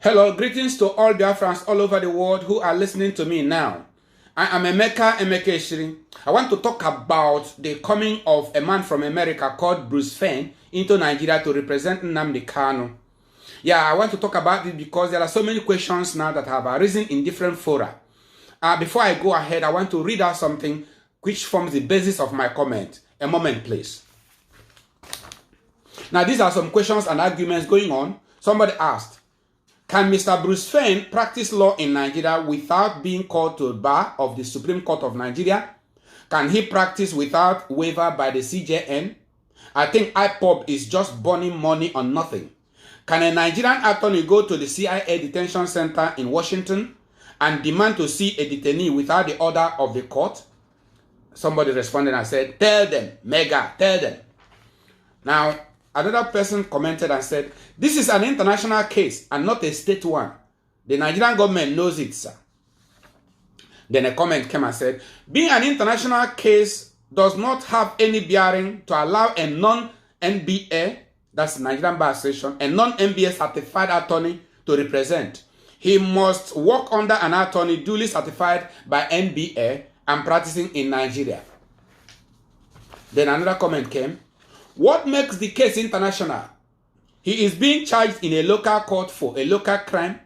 Hello, greetings to all Biafrans all over the world who are listening to me now. I am Emekesiri. I want to talk about the coming of a man from America called Bruce Fein into Nigeria to represent Nnamdi Kanu. Yeah, I want to talk about it because there are so many questions now that have arisen in different fora. Before I go ahead, I want to read out something which forms the basis of my comment. A moment, please. Now, these are some questions and arguments going on. Somebody asked, can Mr. Bruce Fein practice law in Nigeria without being called to the bar of the Supreme Court of Nigeria? Can he practice without waiver by the CJN? I think IPOB is just burning money on nothing. Can a Nigerian attorney go to the CIA detention center in Washington and demand to see a detainee without the order of the court? Somebody responded and said, tell them, Mega, tell them. Now, another person commented and said, this is an international case and not a state one. The Nigerian government knows it, sir. Then a comment came and said, being an international case does not have any bearing to allow a non-NBA, that's Nigerian Bar Association, a non-NBA certified attorney to represent. He must work under an attorney duly certified by NBA and practicing in Nigeria. Then another comment came, what makes the case international? He is being charged in a local court for a local crime.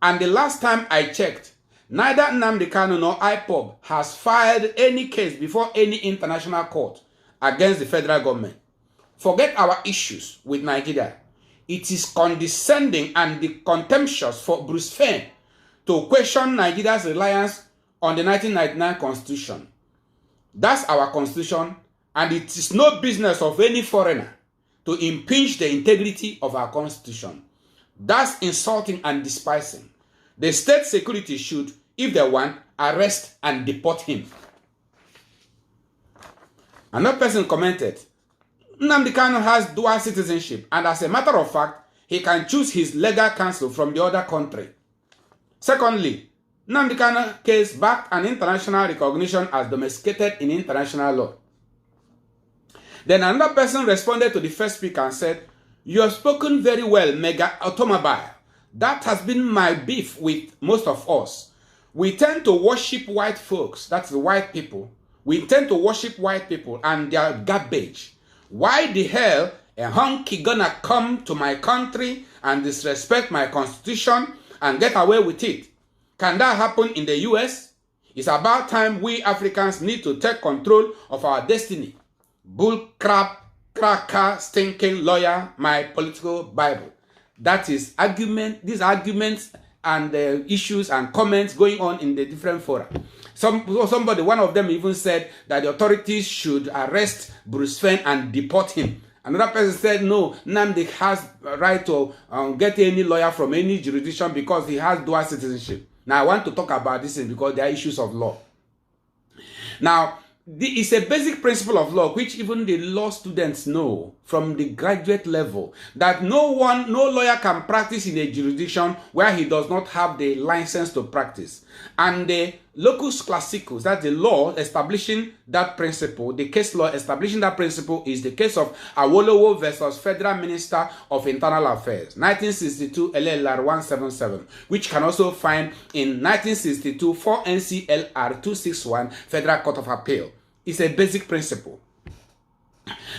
And the last time I checked, neither Nnamdi Kanu nor IPOB has filed any case before any international court against the federal government. Forget our issues with Nigeria. It is condescending and contemptuous for Bruce Fein to question Nigeria's reliance on the 1999 Constitution. That's our Constitution, and it is no business of any foreigner to impinge the integrity of our Constitution. That's insulting and despising. The state security should, if they want, arrest and deport him. Another person commented, Nnamdi Kanu has dual citizenship, and as a matter of fact, he can choose his legal counsel from the other country. Secondly, Nnamdi Kanu case backed an international recognition as domesticated in international law. Then another person responded to the first speaker and said, you have spoken very well, Mega Automobile. That has been my beef with most of us. We tend to worship white folks, that's the white people. We tend to worship white people and their garbage. Why the hell a hunky gonna come to my country and disrespect my constitution and get away with it? Can that happen in the US? It's about time we Africans need to take control of our destiny. Bull crap, cracker, stinking lawyer, my political Bible. That is argument, these arguments and issues and comments going on in the different fora. Somebody, one of them even said that the authorities should arrest Bruce Fein and deport him. Another person said, no, Nnamdi has a right to get any lawyer from any jurisdiction because he has dual citizenship. Now, I want to talk about this because there are issues of law. Now, it's a basic principle of law which even the law students know from the graduate level, that no lawyer can practice in a jurisdiction where he does not have the license to practice. And the locus classicus, that's the law establishing that principle, the case law establishing that principle is the case of Awolowo versus Federal Minister of Internal Affairs, 1962 LLR 177, which can also find in 1962 4 NCLR 261 Federal Court of Appeal. It's a basic principle.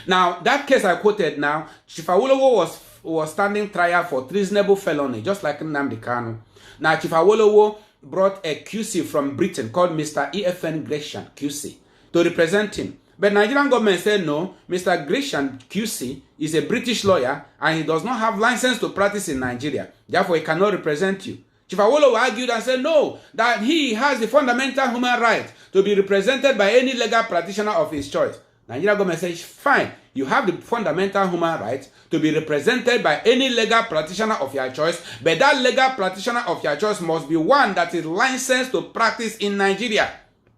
Now, that case I quoted now, Chief Awolowo was standing trial for treasonable felony, just like Nnamdi Kanu. Now, Chief Awolowo brought a QC from Britain called Mr. E.F.N. Gresham QC to represent him. But Nigerian government said no, Mr. Gresham QC is a British lawyer and he does not have license to practice in Nigeria. Therefore, he cannot represent you. Chief Awolowo argued and said no, that he has the fundamental human right to be represented by any legal practitioner of his choice. Nigerian government says, fine, you have the fundamental human right to be represented by any legal practitioner of your choice, but that legal practitioner of your choice must be one that is licensed to practice in Nigeria.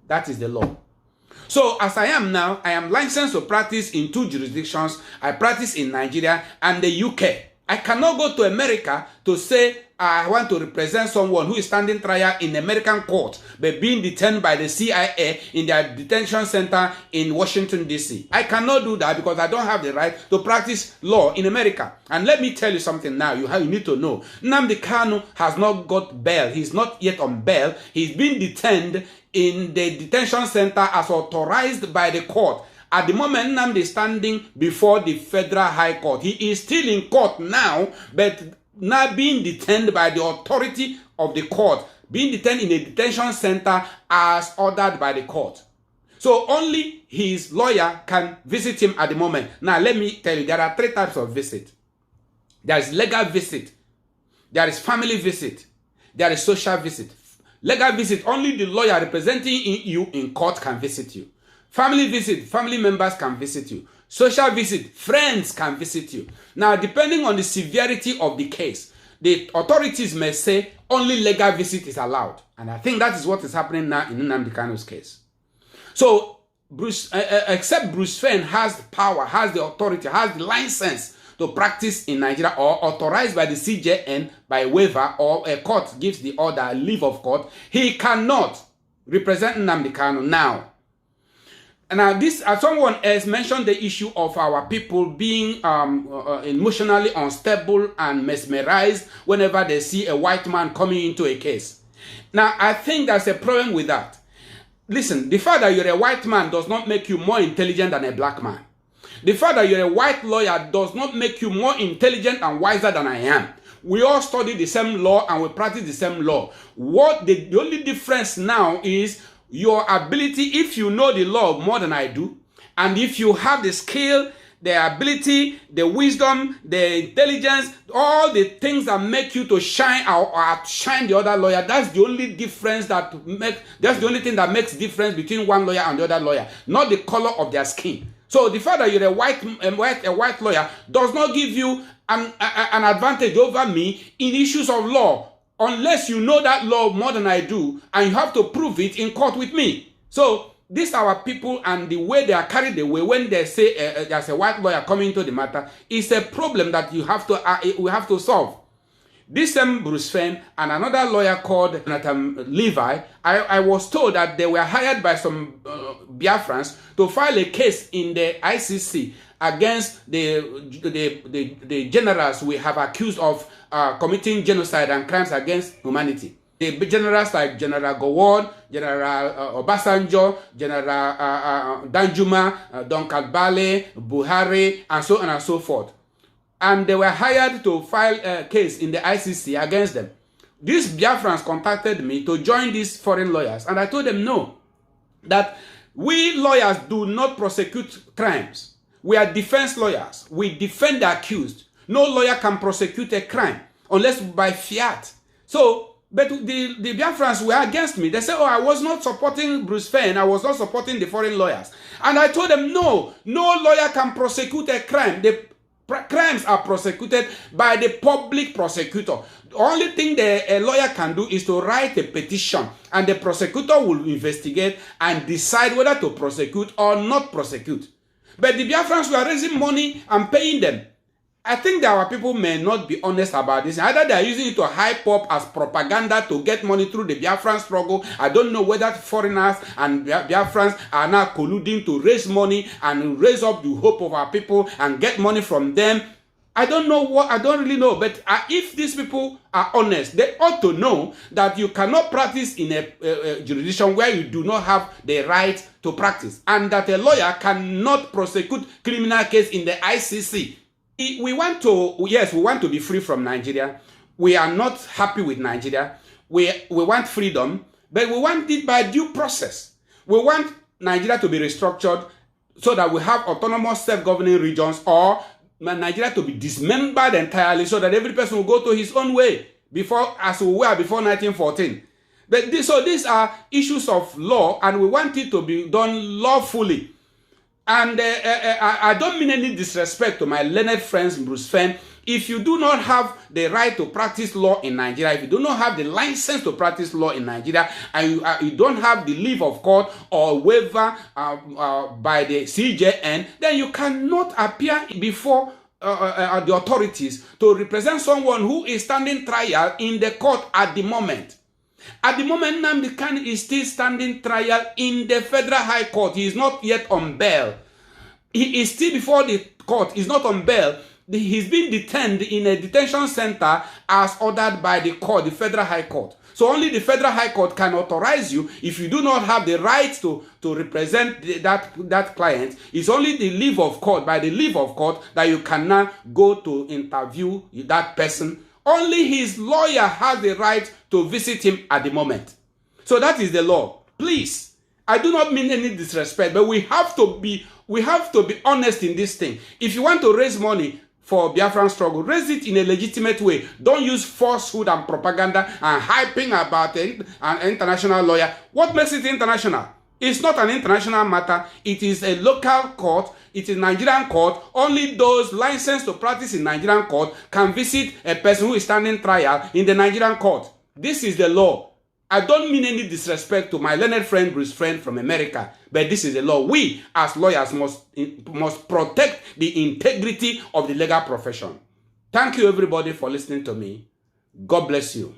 That is the law. So as I am now, I am licensed to practice in 2 jurisdictions. I practice in Nigeria and the UK. I cannot go to America to say I want to represent someone who is standing trial in American court, but being detained by the CIA in their detention center in Washington, D.C. I cannot do that because I don't have the right to practice law in America. And let me tell you something now you need to know. Nnamdi Kanu has not got bail. He's not yet on bail. He's been detained in the detention center as authorized by the court. At the moment, Nnamdi is standing before the Federal High Court. He is still in court now, but now being detained by the authority of the court, being detained in a detention center as ordered by the court. So only his lawyer can visit him at the moment. Now, let me tell you, there are 3 types of visit. There is legal visit. There is family visit. There is social visit. Legal visit, only the lawyer representing you in court can visit you. Family visit, family members can visit you. Social visit, friends can visit you. Now, depending on the severity of the case, the authorities may say only legal visit is allowed. And I think that is what is happening now in Nnamdi Kanu's case. So, except Bruce Fein has the power, has the authority, has the license to practice in Nigeria or authorized by the CJN by waiver or a court gives the order, leave of court, he cannot represent Nnamdi Kanu now. Now, someone else mentioned the issue of our people being emotionally unstable and mesmerized whenever they see a white man coming into a case. Now, I think there's a problem with that. Listen, the fact that you're a white man does not make you more intelligent than a black man. The fact that you're a white lawyer does not make you more intelligent and wiser than I am. We all study the same law and we practice the same law. The only difference now is your ability, if you know the law more than I do, and if you have the skill, the ability, the wisdom, the intelligence, all the things that make you to shine or outshine the other lawyer, that's the only difference that's the only thing that makes difference between one lawyer and the other lawyer, not the color of their skin. So the fact that you're a white lawyer does not give you an advantage over me in issues of law, unless you know that law more than I do, and you have to prove it in court with me. So these are our people, and the way they are carried away when they say there's a white lawyer coming into the matter is a problem that we have to solve. This same Bruce Fein and another lawyer called Levi, I was told that they were hired by some Biafrans to file a case in the ICC against the generals we have accused of committing genocide and crimes against humanity. The generals like General Gowon, General Obasanjo, General Danjuma, Don Kadbale, Buhari, and so on and so forth. And they were hired to file a case in the ICC against them. These Biafrans contacted me to join these foreign lawyers, and I told them no, that we lawyers do not prosecute crimes. We are defense lawyers. We defend the accused. No lawyer can prosecute a crime unless by fiat. So, but the Biafrans were against me. They said, oh, I was not supporting Bruce Fein. I was not supporting the foreign lawyers. And I told them, no lawyer can prosecute a crime. The crimes are prosecuted by the public prosecutor. The only thing a lawyer can do is to write a petition, and the prosecutor will investigate and decide whether to prosecute or not prosecute. But the Biafrans were raising money and paying them. I think that our people may not be honest about this. Either they are using it to hype up as propaganda to get money through the Biafran struggle. I don't know whether foreigners and Biafrans are now colluding to raise money and raise up the hope of our people and get money from them. I don't know I don't really know. But if these people are honest, they ought to know that you cannot practice in a jurisdiction where you do not have the right to practice, and that a lawyer cannot prosecute criminal case in the ICC. We want to be free from Nigeria. We are not happy with Nigeria. We want freedom, but we want it by due process. We want Nigeria to be restructured so that we have autonomous self-governing regions, or Nigeria to be dismembered entirely so that every person will go to his own way as we were before 1914. But so these are issues of law, and we want it to be done lawfully. And I don't mean any disrespect to my learned friends Bruce Fein. If you do not have the right to practice law in Nigeria, if you do not have the license to practice law in Nigeria, and you don't have the leave of court or waiver by the CJN, then you cannot appear before the authorities to represent someone who is standing trial in the court at the moment. At the moment, Nnamdi Kanu is still standing trial in the Federal High Court. He is not yet on bail. He is still before the court. He's not on bail. He's been detained in a detention center as ordered by the court, the Federal High Court. So only the Federal High Court can authorize you if you do not have the right to represent that client. It's only the leave of court, by the leave of court, that you can now go to interview that person. Only his lawyer has the right to visit him at the moment. So that is the law. Please, I do not mean any disrespect, but we have to be honest in this thing. If you want to raise money for Biafran struggle, raise it in a legitimate way. Don't use falsehood and propaganda and hyping about an international lawyer. What makes it international? It's not an international matter. It is a local court. It is Nigerian court. Only those licensed to practice in Nigerian court can visit a person who is standing trial in the Nigerian court. This is the law. I don't mean any disrespect to my learned friend, Bruce Friend from America, but this is the law. We, as lawyers, must protect the integrity of the legal profession. Thank you, everybody, for listening to me. God bless you.